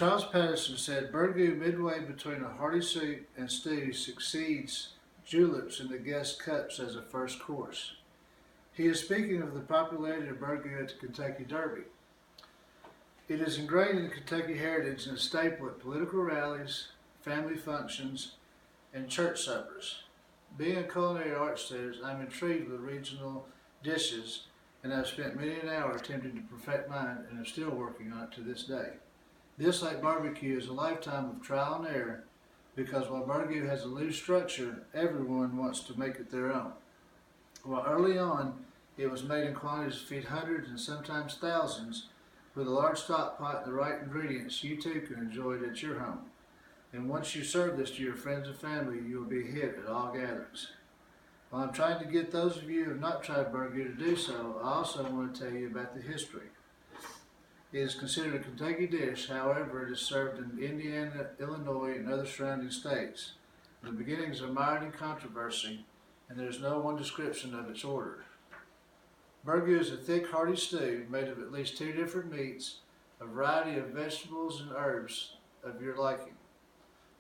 Charles Patterson said, Burgoo, midway between a hearty soup and stew, succeeds juleps in the guest cups as a first course. He is speaking of the popularity of Burgoo at the Kentucky Derby. It is ingrained in Kentucky heritage and a staple at political rallies, family functions, and church suppers. Being a culinary art student, I'm intrigued with regional dishes, and I've spent many an hour attempting to perfect mine and am still working on it to this day. This, like barbecue, is a lifetime of trial and error because while Burgoo has a loose structure, everyone wants to make it their own. While early on, it was made in quantities to feed hundreds and sometimes thousands, with a large stock pot and the right ingredients, you too can enjoy it at your home. And once you serve this to your friends and family, you will be a hit at all gatherings. While I'm trying to get those of you who have not tried Burgoo to do so, I also want to tell you about the history. It is considered a Kentucky dish, however, it is served in Indiana, Illinois, and other surrounding states. The beginnings are mired in controversy, and there is no one description of its order. Burgoo is a thick, hearty stew made of at least 2 different meats, a variety of vegetables and herbs of your liking.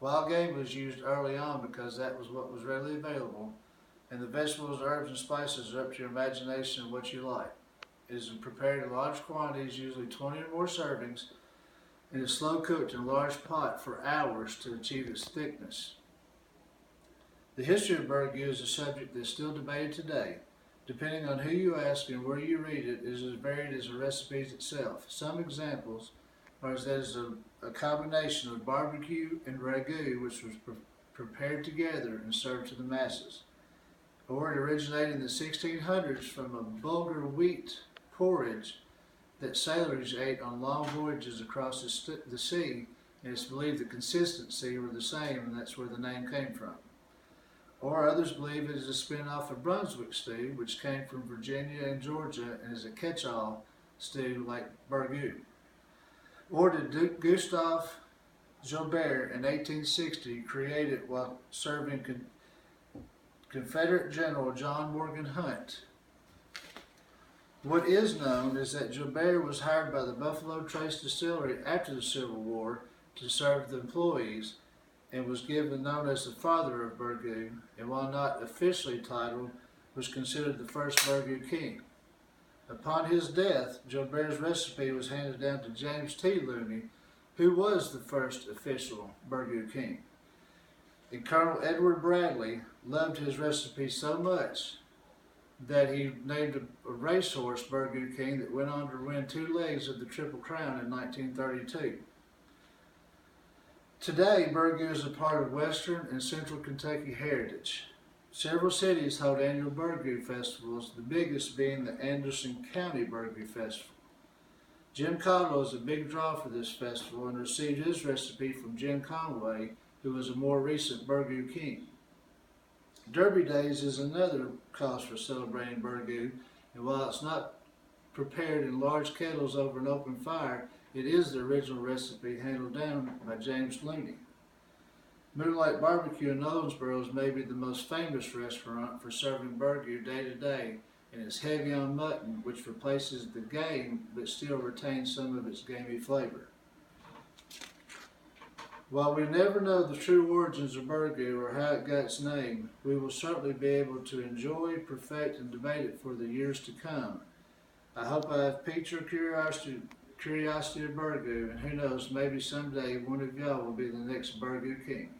Wild game was used early on because that was what was readily available, and the vegetables, herbs, and spices are up to your imagination and what you like. It is prepared in large quantities, usually 20 or more servings, and is slow cooked in a large pot for hours to achieve its thickness. The history of Burgoo is a subject that is still debated today. Depending on who you ask and where you read it, it is as varied as the recipes itself. Some examples are that it is a combination of barbecue and ragu, which was prepared together and served to the masses. Or it originated in the 1600s from a bulgur wheat porridge that sailors ate on long voyages across the sea, and it's believed the consistency were the same, and that's where the name came from. Or others believe it is a spin-off of Brunswick stew, which came from Virginia and Georgia and is a catch-all stew like Burgoo. Or did Gustave Joubert in 1860 create it while serving Confederate General John Morgan Hunt? What is known is that Joubert was hired by the Buffalo Trace Distillery after the Civil War to serve the employees and was given known as the father of Burgoo, and while not officially titled, was considered the first Burgoo king. Upon his death, Joubert's recipe was handed down to James T. Looney, who was the first official Burgoo king. And Colonel Edward Bradley loved his recipe so much that he named a racehorse Burgoo King that went on to win 2 legs of the Triple Crown in 1932. Today, Burgoo is a part of Western and Central Kentucky heritage. Several cities hold annual Burgoo festivals, the biggest being the Anderson County Burgoo Festival. Jim Caldwell is a big draw for this festival and received his recipe from Jim Conway, who was a more recent Burgoo king. Derby Days is another cause for celebrating Burgoo, and while it's not prepared in large kettles over an open fire, it is the original recipe handled down by James Looney. Moonlight Barbecue in Owensboro is maybe the most famous restaurant for serving Burgoo day to day, and it's heavy on mutton, which replaces the game but still retains some of its gamey flavor. While we never know the true origins of Burgoo or how it got its name, we will certainly be able to enjoy, perfect, and debate it for the years to come. I hope I have piqued your curiosity of Burgoo, and who knows, maybe someday one of y'all will be the next Burgoo king.